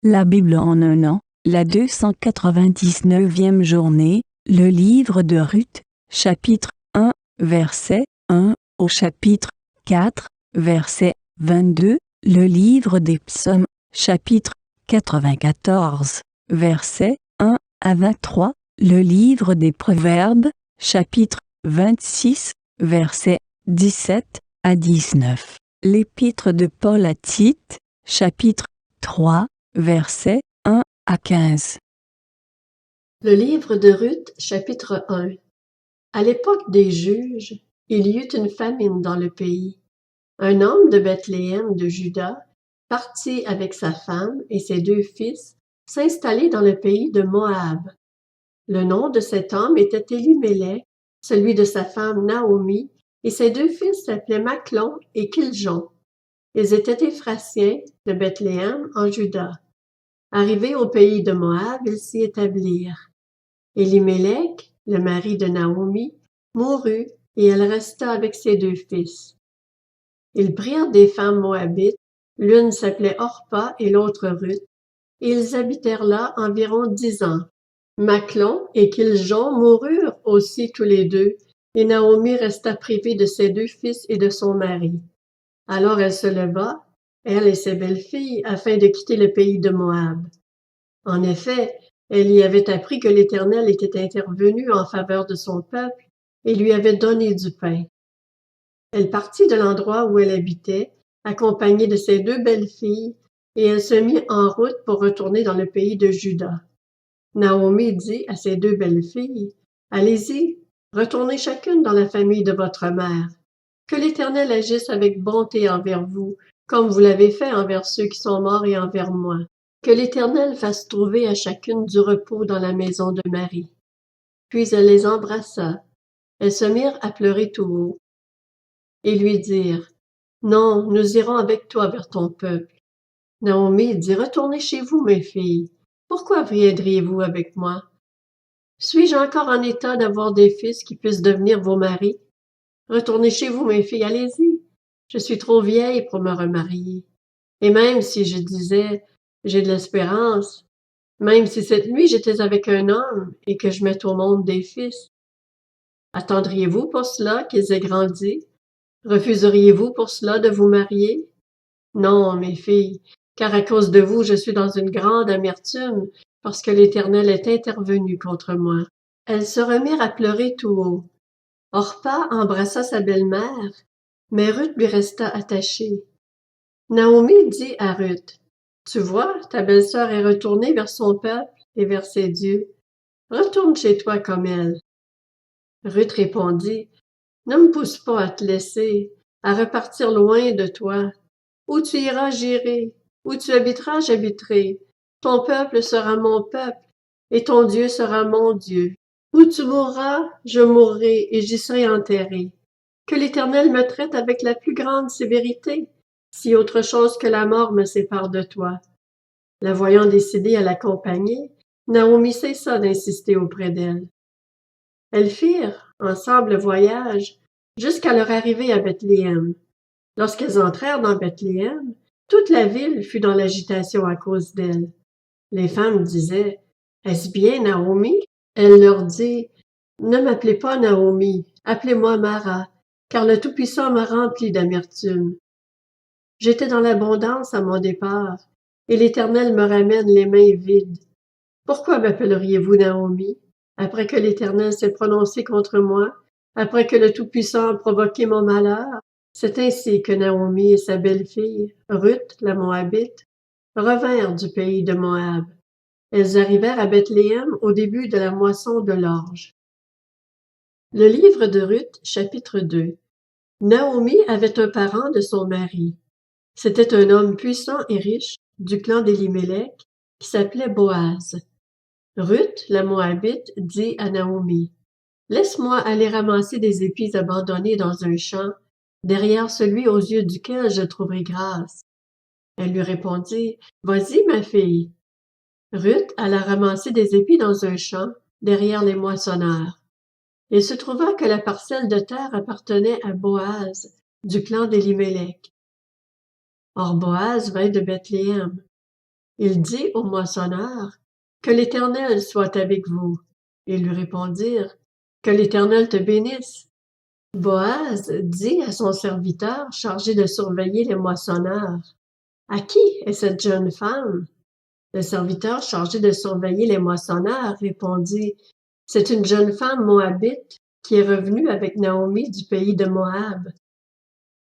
La Bible en un an, la 299e journée, le livre de Ruth, chapitre 1, verset 1 au chapitre 4, verset 22, le livre des psaumes, chapitre 94, verset 1 à 23, le livre des proverbes, chapitre 26, verset 17 à 19, l'épître de Paul à Tite, chapitre 3, versets 1 à 15. Le livre de Ruth, chapitre 1. À l'époque des juges, il y eut une famine dans le pays. Un homme de Bethléem de Juda partit avec sa femme et ses 2 fils s'installer dans le pays de Moab. Le nom de cet homme était Élimélec, celui de sa femme Naomi, et ses 2 fils s'appelaient Machlon et Kiljon. Ils étaient Éphratiens de Bethléem en Juda. Arrivés au pays de Moab, ils s'y établirent. Élimélec, le mari de Naomi, mourut et elle resta avec ses 2 fils. Ils prirent des femmes moabites, l'une s'appelait Orpa et l'autre Ruth, et ils habitèrent là environ 10 ans. Machlon et Kiljon moururent aussi tous les 2, et Naomi resta privée de ses 2 fils et de son mari. Alors elle se leva, elle et ses belles-filles, afin de quitter le pays de Moab. En effet, elle y avait appris que l'Éternel était intervenu en faveur de son peuple et lui avait donné du pain. Elle partit de l'endroit où elle habitait, accompagnée de ses 2 belles-filles, et elle se mit en route pour retourner dans le pays de Juda. Naomi dit à ses 2 belles-filles, « Allez-y, retournez chacune dans la famille de votre mère. Que l'Éternel agisse avec bonté envers vous, comme vous l'avez fait envers ceux qui sont morts et envers moi. Que l'Éternel fasse trouver à chacune du repos dans la maison de Marie. » Puis elle les embrassa. Elles se mirent à pleurer tout haut et lui dirent, « Non, nous irons avec toi vers ton peuple. » Naomi dit, « Retournez chez vous, mes filles. Pourquoi viendriez-vous avec moi? Suis-je encore en état d'avoir des fils qui puissent devenir vos maris? Retournez chez vous, mes filles, allez-y. Je suis trop vieille pour me remarier. Et même si je disais, j'ai de l'espérance, même si cette nuit j'étais avec un homme et que je mette au monde des fils, attendriez-vous pour cela qu'ils aient grandi? Refuseriez-vous pour cela de vous marier? Non, mes filles, car à cause de vous je suis dans une grande amertume, parce que l'Éternel est intervenu contre moi. Elles se remirent à pleurer tout haut. Orpa embrassa sa belle-mère, mais Ruth lui resta attachée. Naomi dit à Ruth, « Tu vois, ta belle-sœur est retournée vers son peuple et vers ses dieux. Retourne chez toi comme elle. » Ruth répondit, « Ne me pousse pas à te laisser, à repartir loin de toi. Où tu iras, j'irai. Où tu habiteras, j'habiterai. Ton peuple sera mon peuple, et ton Dieu sera mon Dieu. Où tu mourras, je mourrai, et j'y serai enterré. Que l'Éternel me traite avec la plus grande sévérité, si autre chose que la mort me sépare de toi. » La voyant décidée à l'accompagner, Naomi cessa d'insister auprès d'elle. Elles firent ensemble le voyage jusqu'à leur arrivée à Bethléem. Lorsqu'elles entrèrent dans Bethléem, toute la ville fut dans l'agitation à cause d'elles. Les femmes disaient, « Est-ce bien Naomi? » Elle leur dit, « Ne m'appelez pas Naomi, appelez-moi Mara, car le Tout-Puissant m'a rempli d'amertume. J'étais dans l'abondance à mon départ, et l'Éternel me ramène les mains vides. Pourquoi m'appelleriez-vous Naomi, après que l'Éternel s'est prononcé contre moi, après que le Tout-Puissant a provoqué mon malheur? » C'est ainsi que Naomi et sa belle-fille, Ruth, la Moabite, revinrent du pays de Moab. Elles arrivèrent à Bethléem au début de la moisson de l'orge. Le livre de Ruth, chapitre 2. Naomi avait un parent de son mari. C'était un homme puissant et riche, du clan d'Élimélec, qui s'appelait Boaz. Ruth, la Moabite, dit à Naomi, « Laisse-moi aller ramasser des épis abandonnés dans un champ, derrière celui aux yeux duquel je trouverai grâce. » Elle lui répondit, « Vas-y, ma fille. » Ruth alla ramasser des épis dans un champ, derrière les moissonneurs. Il se trouva que la parcelle de terre appartenait à Boaz, du clan d'Élimélec. Or Boaz vint de Bethléem. Il dit au moissonneur, « Que l'Éternel soit avec vous. » Ils lui répondirent, « Que l'Éternel te bénisse. » Boaz dit à son serviteur chargé de surveiller les moissonneurs, « À qui est cette jeune femme? » Le serviteur chargé de surveiller les moissonneurs répondit, « C'est une jeune femme moabite qui est revenue avec Naomi du pays de Moab. »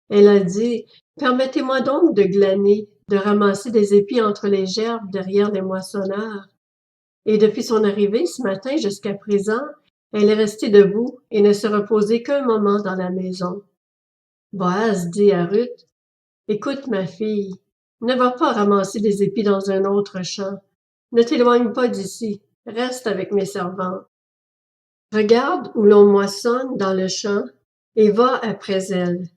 Elle a dit, « Permettez-moi donc de glaner, de ramasser des épis entre les gerbes derrière les moissonneurs. » Et depuis son arrivée ce matin jusqu'à présent, elle est restée debout et ne se reposait qu'un moment dans la maison. Boaz dit à Ruth, « Écoute, ma fille, ne va pas ramasser des épis dans un autre champ. Ne t'éloigne pas d'ici, reste avec mes servantes. Regarde où l'on moissonne dans le champ et va après elles.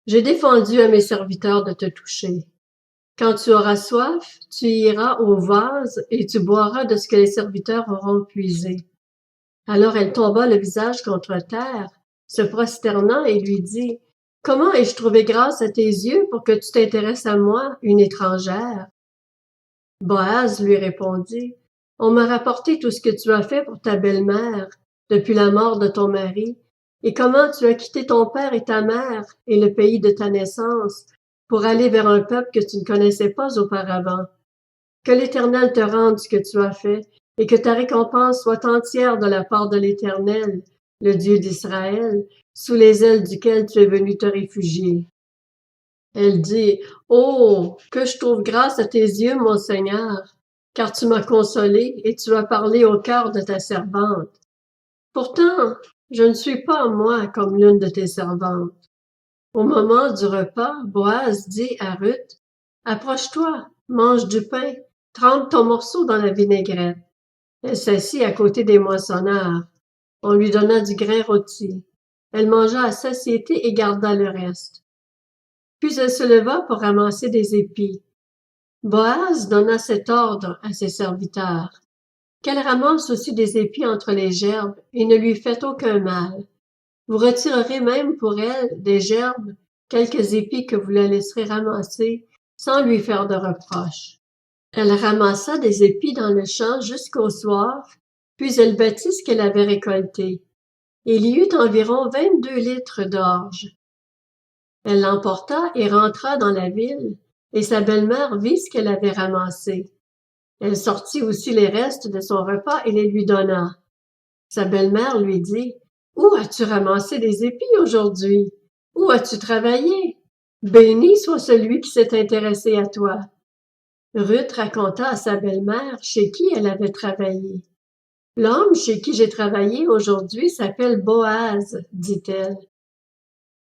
J'ai défendu à mes serviteurs de te toucher. Quand tu auras soif, tu iras au vase et tu boiras de ce que les serviteurs auront puisé. » Alors elle tomba le visage contre terre, se prosternant et lui dit, « Comment ai-je trouvé grâce à tes yeux pour que tu t'intéresses à moi, une étrangère? » Boaz lui répondit, « On m'a rapporté tout ce que tu as fait pour ta belle-mère depuis la mort de ton mari, et comment tu as quitté ton père et ta mère et le pays de ta naissance pour aller vers un peuple que tu ne connaissais pas auparavant. Que l'Éternel te rende ce que tu as fait, et que ta récompense soit entière de la part de l'Éternel, le Dieu d'Israël, sous les ailes duquel tu es venu te réfugier. » Elle dit, « Oh, que je trouve grâce à tes yeux, mon Seigneur, car tu m'as consolée et tu as parlé au cœur de ta servante. Pourtant, je ne suis pas, moi, comme l'une de tes servantes. » Au moment du repas, Boaz dit à Ruth, « Approche-toi, mange du pain, trempe ton morceau dans la vinaigrette. » Elle s'assit à côté des moissonneurs. On lui donna du grain rôti. Elle mangea à satiété et garda le reste. Puis elle se leva pour ramasser des épis. Boaz donna cet ordre à ses serviteurs. Qu'elle ramasse aussi des épis entre les gerbes et ne lui fait aucun mal. Vous retirerez même pour elle des gerbes quelques épis que vous la laisserez ramasser sans lui faire de reproches. Elle ramassa des épis dans le champ jusqu'au soir, puis elle battit ce qu'elle avait récolté. Il y eut environ 22 litres d'orge. Elle l'emporta et rentra dans la ville, et sa belle-mère vit ce qu'elle avait ramassé. Elle sortit aussi les restes de son repas et les lui donna. Sa belle-mère lui dit, « Où as-tu ramassé des épis aujourd'hui? Où as-tu travaillé? Béni soit celui qui s'est intéressé à toi. » Ruth raconta à sa belle-mère chez qui elle avait travaillé. « L'homme chez qui j'ai travaillé aujourd'hui s'appelle Boaz, dit-elle. »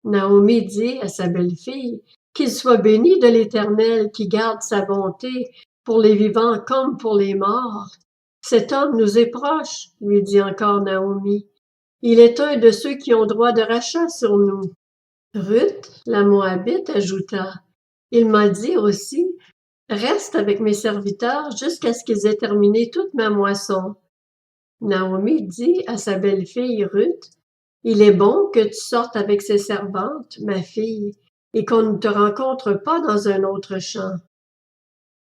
Naomi dit à sa belle-fille, « Qu'il soit béni de l'Éternel qui garde sa bonté pour les vivants comme pour les morts. Cet homme nous est proche, lui dit encore Naomi. Il est un de ceux qui ont droit de rachat sur nous. » Ruth, la Moabite, ajouta, « Il m'a dit aussi, reste avec mes serviteurs jusqu'à ce qu'ils aient terminé toute ma moisson. » Naomi dit à sa belle-fille Ruth, « Il est bon que tu sortes avec ses servantes, ma fille, et qu'on ne te rencontre pas dans un autre champ. »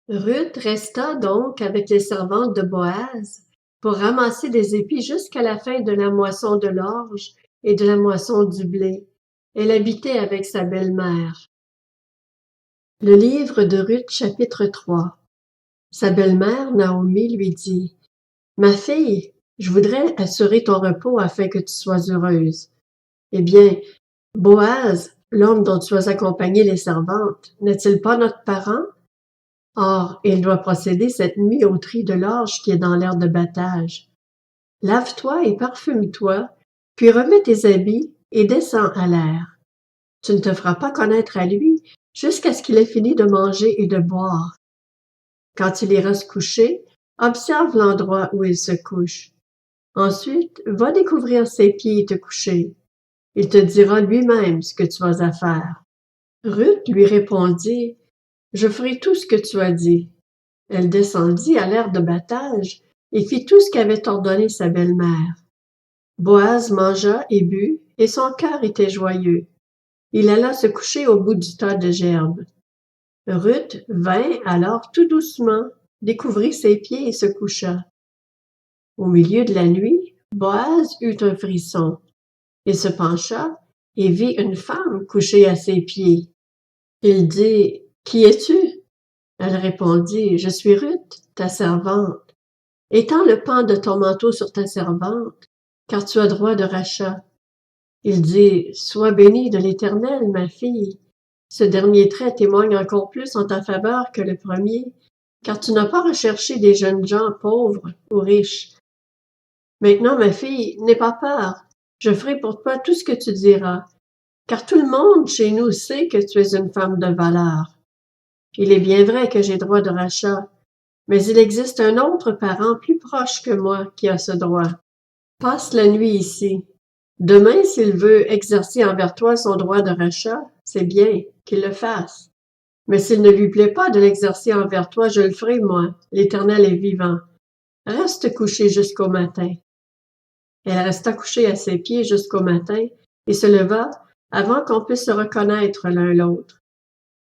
Ruth resta donc avec les servantes de Boaz pour ramasser des épis jusqu'à la fin de la moisson de l'orge et de la moisson du blé. Elle habitait avec sa belle-mère. Le livre de Ruth, chapitre 3. Sa belle-mère, Naomi, lui dit, « Ma fille, je voudrais assurer ton repos afin que tu sois heureuse. Eh bien, Boaz, l'homme dont tu as accompagné les servantes, n'est-il pas notre parent? Or, il doit procéder cette nuit au tri de l'orge qui est dans l'aire de battage. Lave-toi et parfume-toi, puis remets tes habits et descends à l'air. Tu ne te feras pas connaître à lui jusqu'à ce qu'il ait fini de manger et de boire. Quand il ira se coucher, observe l'endroit où il se couche. Ensuite, va découvrir ses pieds et te coucher. Il te dira lui-même ce que tu as à faire. » Ruth lui répondit, « Je ferai tout ce que tu as dit. » Elle descendit à l'aire de battage et fit tout ce qu'avait ordonné sa belle-mère. Boaz mangea et but, et son cœur était joyeux. Il alla se coucher au bout du tas de gerbes. Ruth vint alors tout doucement découvrit ses pieds et se coucha. Au milieu de la nuit, Boaz eut un frisson. Il se pencha et vit une femme couchée à ses pieds. Il dit, « Qui es-tu? » Elle répondit, « Je suis Ruth, ta servante. Étends le pan de ton manteau sur ta servante, car tu as droit de rachat. » Il dit, « Sois bénie de l'Éternel, ma fille. Ce dernier trait témoigne encore plus en ta faveur que le premier, car tu n'as pas recherché des jeunes gens pauvres ou riches. Maintenant, ma fille, n'aie pas peur. Je ferai pour toi tout ce que tu diras, car tout le monde chez nous sait que tu es une femme de valeur. Il est bien vrai que j'ai droit de rachat, mais il existe un autre parent plus proche que moi qui a ce droit. Passe la nuit ici. Demain, s'il veut exercer envers toi son droit de rachat, c'est bien, qu'il le fasse. Mais s'il ne lui plaît pas de l'exercer envers toi, je le ferai, moi. L'Éternel est vivant. Reste couché jusqu'au matin. » Elle resta couchée à ses pieds jusqu'au matin et se leva avant qu'on puisse se reconnaître l'un l'autre.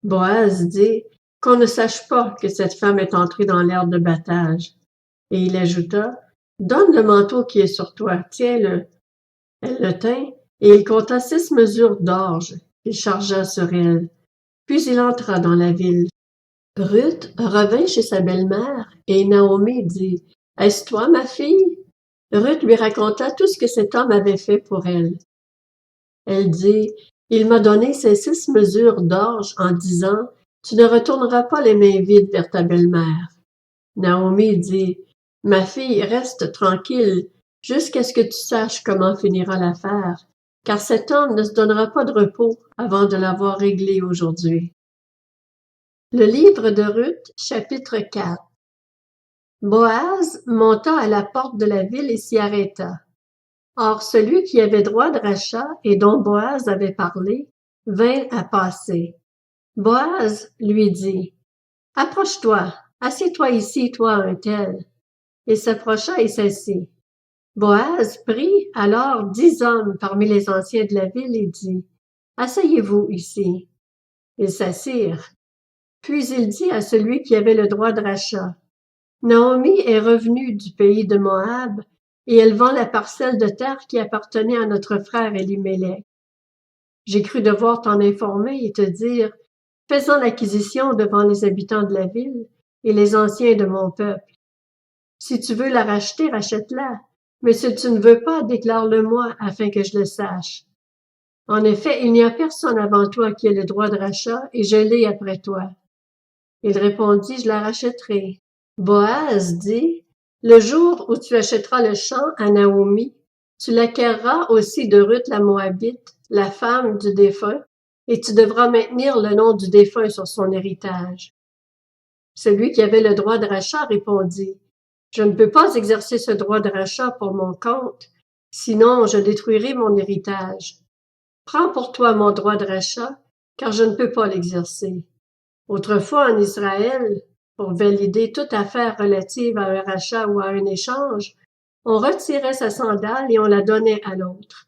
Boaz dit, « Qu'on ne sache pas que cette femme est entrée dans l'aire de battage. » Et il ajouta, « Donne le manteau qui est sur toi, tiens-le. » Elle le tint, et il compta 6 mesures d'orge. Il chargea sur elle. Puis il entra dans la ville. Ruth revint chez sa belle-mère, et Naomi dit, « Est-ce toi, ma fille? » Ruth lui raconta tout ce que cet homme avait fait pour elle. Elle dit, « Il m'a donné ces 6 mesures d'orge en disant, « Tu ne retourneras pas les mains vides vers ta belle-mère. » Naomi dit, « Ma fille, reste tranquille, jusqu'à ce que tu saches comment finira l'affaire, car cet homme ne se donnera pas de repos avant de l'avoir réglé aujourd'hui. » Le livre de Ruth, chapitre 4. Boaz monta à la porte de la ville et s'y arrêta. Or celui qui avait droit de rachat et dont Boaz avait parlé vint à passer. Boaz lui dit, « Approche-toi, assieds-toi ici, toi un tel. » Il s'approcha et s'assit. Boaz prit alors 10 hommes parmi les anciens de la ville et dit, « Asseyez-vous ici. » Ils s'assirent. Puis il dit à celui qui avait le droit de rachat, « Naomi est revenue du pays de Moab, et elle vend la parcelle de terre qui appartenait à notre frère Élimélec. J'ai cru devoir t'en informer et te dire, fais-en l'acquisition devant les habitants de la ville et les anciens de mon peuple. Si tu veux la racheter, rachète-la, mais si tu ne veux pas, déclare-le-moi afin que je le sache. En effet, il n'y a personne avant toi qui ait le droit de rachat, et je l'ai après toi. » Il répondit, « Je la rachèterai. » Boaz dit, « Le jour où tu achèteras le champ à Naomi, tu l'acquerras aussi de Ruth la Moabite, la femme du défunt, et tu devras maintenir le nom du défunt sur son héritage. » Celui qui avait le droit de rachat répondit, « Je ne peux pas exercer ce droit de rachat pour mon compte, sinon je détruirai mon héritage. Prends pour toi mon droit de rachat, car je ne peux pas l'exercer. » Autrefois en Israël, pour valider toute affaire relative à un rachat ou à un échange, on retirait sa sandale et on la donnait à l'autre.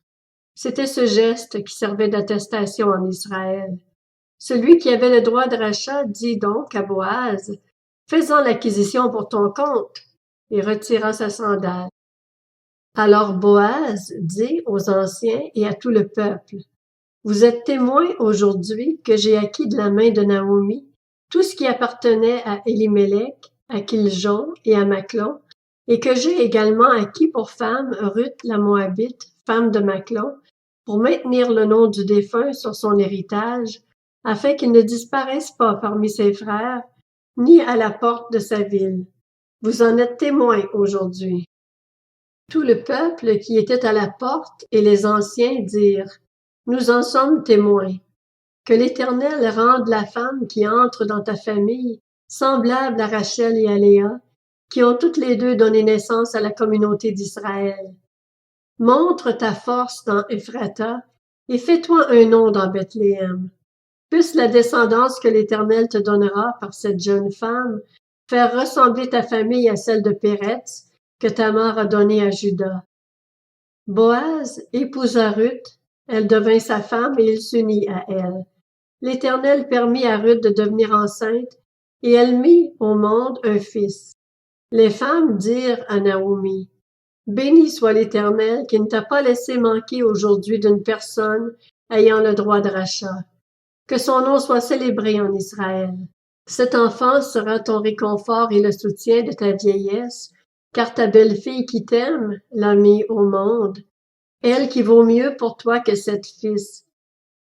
C'était ce geste qui servait d'attestation en Israël. Celui qui avait le droit de rachat dit donc à Boaz, « Fais-en l'acquisition pour ton compte, » et retira sa sandale. Alors Boaz dit aux anciens et à tout le peuple, « Vous êtes témoins aujourd'hui que j'ai acquis de la main de Naomi tout ce qui appartenait à Élimélec, à Kiljon et à Machlon, et que j'ai également acquis pour femme Ruth la Moabite, femme de Machlon, pour maintenir le nom du défunt sur son héritage, afin qu'il ne disparaisse pas parmi ses frères, ni à la porte de sa ville. Vous en êtes témoins aujourd'hui. » Tout le peuple qui était à la porte et les anciens dirent, « Nous en sommes témoins. Que l'Éternel rende la femme qui entre dans ta famille semblable à Rachel et à Léa, qui ont toutes les deux donné naissance à la communauté d'Israël. Montre ta force dans Ephrata et fais-toi un nom dans Bethléem. Puisse la descendance que l'Éternel te donnera par cette jeune femme faire ressembler ta famille à celle de Péretz que Tamar a donnée à Juda. » Boaz épousa Ruth, elle devint sa femme et il s'unit à elle. L'Éternel permit à Ruth de devenir enceinte et elle mit au monde un fils. Les femmes dirent à Naomi, « Béni soit l'Éternel qui ne t'a pas laissé manquer aujourd'hui d'une personne ayant le droit de rachat. Que son nom soit célébré en Israël. Cet enfant sera ton réconfort et le soutien de ta vieillesse, car ta belle-fille qui t'aime l'a mis au monde, elle qui vaut mieux pour toi que 7 fils. »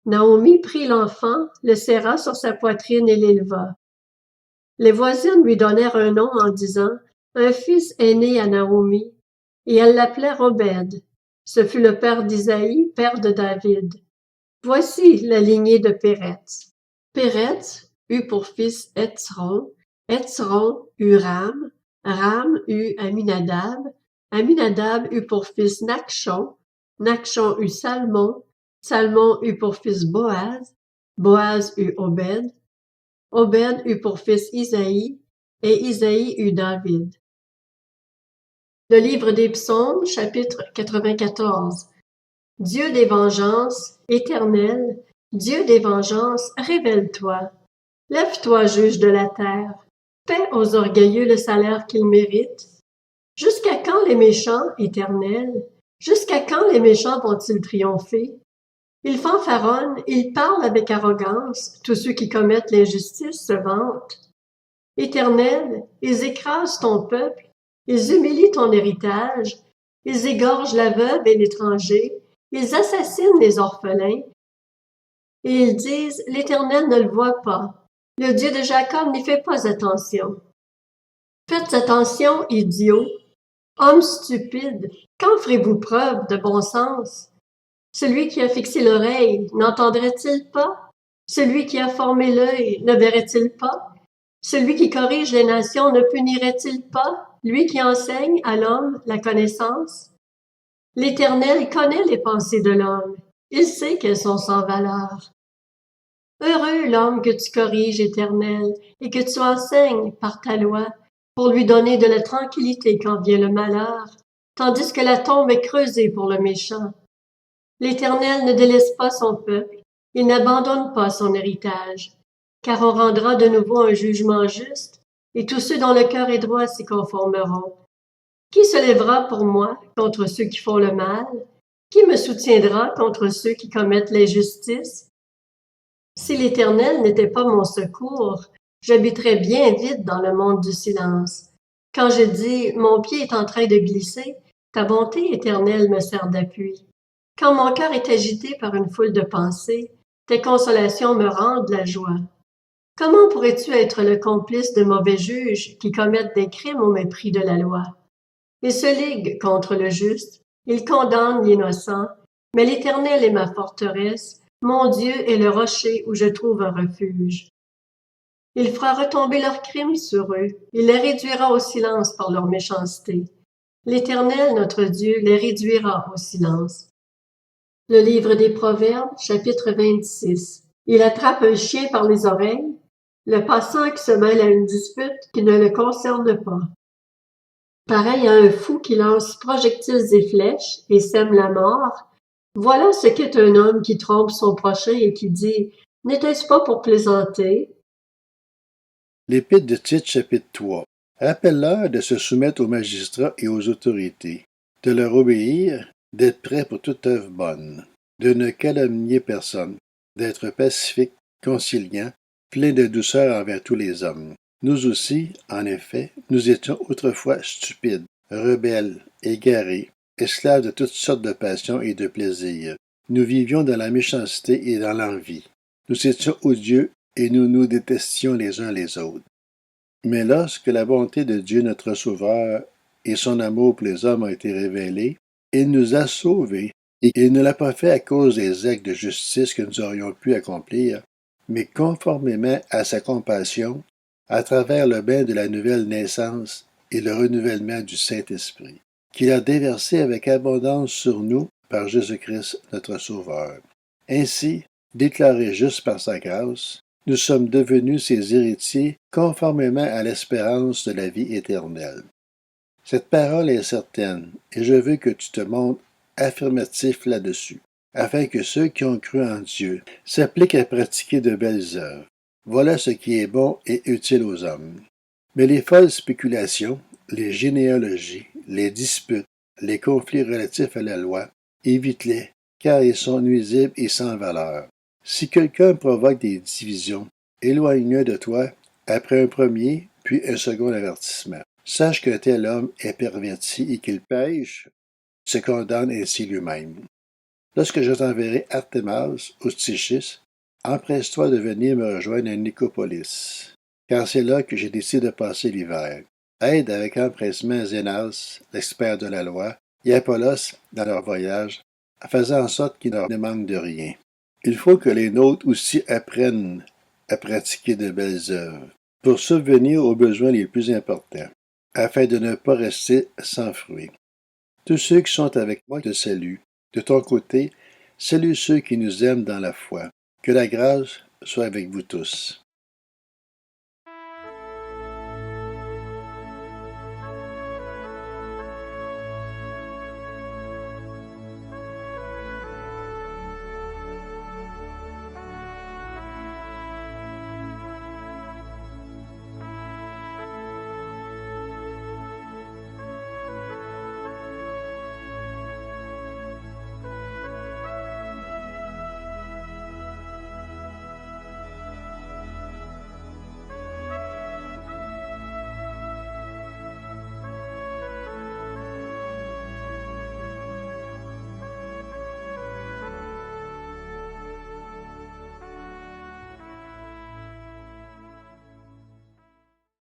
Naomi prit l'enfant, le serra sur sa poitrine et l'éleva. Les voisines lui donnèrent un nom en disant, « Un fils est né à Naomi, » et elles l'appelaient Obed. Ce fut le père d'Isaïe, père de David. Voici la lignée de Péretz. Péretz eut pour fils Hetzron, Hetzron eut Ram, Ram eut Aminadab, Aminadab eut pour fils Nachshon, Nachshon eut Salmon, Salmon eut pour fils Boaz, Boaz eut Obed, Obed eut pour fils Isaïe, et Isaïe eut David. Le livre des Psaumes, chapitre 94. Dieu des vengeances, éternel, Dieu des vengeances, révèle-toi. Lève-toi, juge de la terre. Paie aux orgueilleux le salaire qu'ils méritent. Jusqu'à quand les méchants, éternel? Jusqu'à quand les méchants vont-ils triompher? Ils fanfaronnent, ils parlent avec arrogance, tous ceux qui commettent l'injustice se vantent. Éternel, ils écrasent ton peuple, ils humilient ton héritage, ils égorgent la veuve et l'étranger, ils assassinent les orphelins. Et ils disent, l'Éternel ne le voit pas, le Dieu de Jacob n'y fait pas attention. Faites attention, idiots, hommes stupides, quand ferez-vous preuve de bon sens? Celui qui a fixé l'oreille, n'entendrait-il pas? Celui qui a formé l'œil, ne verrait-il pas? Celui qui corrige les nations, ne punirait-il pas? Lui qui enseigne à l'homme la connaissance? L'Éternel connaît les pensées de l'homme. Il sait qu'elles sont sans valeur. Heureux l'homme que tu corriges, Éternel, et que tu enseignes par ta loi, pour lui donner de la tranquillité quand vient le malheur, tandis que la tombe est creusée pour le méchant. L'Éternel ne délaisse pas son peuple, il n'abandonne pas son héritage, car on rendra de nouveau un jugement juste, et tous ceux dont le cœur est droit s'y conformeront. Qui se lèvera pour moi contre ceux qui font le mal? Qui me soutiendra contre ceux qui commettent l'injustice? Si l'Éternel n'était pas mon secours, j'habiterais bien vite dans le monde du silence. Quand je dis « mon pied est en train de glisser », ta bonté éternelle me sert d'appui. Quand mon cœur est agité par une foule de pensées, tes consolations me rendent la joie. Comment pourrais-tu être le complice de mauvais juges qui commettent des crimes au mépris de la loi? Ils se liguent contre le juste, ils condamnent l'innocent, mais l'Éternel est ma forteresse, mon Dieu est le rocher où je trouve un refuge. Il fera retomber leurs crimes sur eux, il les réduira au silence par leur méchanceté. L'Éternel, notre Dieu, les réduira au silence. Le livre des Proverbes, chapitre 26. Il attrape un chien par les oreilles, le passant qui se mêle à une dispute qui ne le concerne pas. Pareil à un fou qui lance projectiles et flèches et sème la mort, voilà ce qu'est un homme qui trompe son prochain et qui dit « N'était-ce pas pour plaisanter? » L'Épître de Tite, chapitre 3. Rappelle-leur de se soumettre aux magistrats et aux autorités, de leur obéir, d'être prêts pour toute œuvre bonne, de ne calomnier personne, d'être pacifique, conciliant, plein de douceur envers tous les hommes. Nous aussi, en effet, nous étions autrefois stupides, rebelles, égarés, esclaves de toutes sortes de passions et de plaisirs. Nous vivions dans la méchanceté et dans l'envie. Nous étions odieux et nous nous détestions les uns les autres. Mais lorsque la bonté de Dieu notre Sauveur et son amour pour les hommes ont été révélés, il nous a sauvés, et il ne l'a pas fait à cause des actes de justice que nous aurions pu accomplir, mais conformément à sa compassion, à travers le bain de la nouvelle naissance et le renouvellement du Saint-Esprit, qu'il a déversé avec abondance sur nous par Jésus-Christ notre Sauveur. Ainsi, déclarés justes par sa grâce, nous sommes devenus ses héritiers conformément à l'espérance de la vie éternelle. Cette parole est certaine, et je veux que tu te montres affirmatif là-dessus, afin que ceux qui ont cru en Dieu s'appliquent à pratiquer de belles œuvres. Voilà ce qui est bon et utile aux hommes. Mais les folles spéculations, les généalogies, les disputes, les conflits relatifs à la loi, évite-les, car ils sont nuisibles et sans valeur. Si quelqu'un provoque des divisions, éloigne-le de toi après un premier, puis un second avertissement. Sache qu'un tel homme est perverti et qu'il pêche, se condamne ainsi lui-même. Lorsque je t'enverrai Artémas ou Stichis, empresse-toi de venir me rejoindre à Nicopolis, car c'est là que j'ai décidé de passer l'hiver. Aide avec empressement Zénas, l'expert de la loi, et Apollos dans leur voyage, en faisant en sorte qu'ils ne manquent de rien. Il faut que les nôtres aussi apprennent à pratiquer de belles œuvres, pour subvenir aux besoins les plus importants, afin de ne pas rester sans fruit. Tous ceux qui sont avec moi te saluent. De ton côté, salue ceux qui nous aiment dans la foi. Que la grâce soit avec vous tous.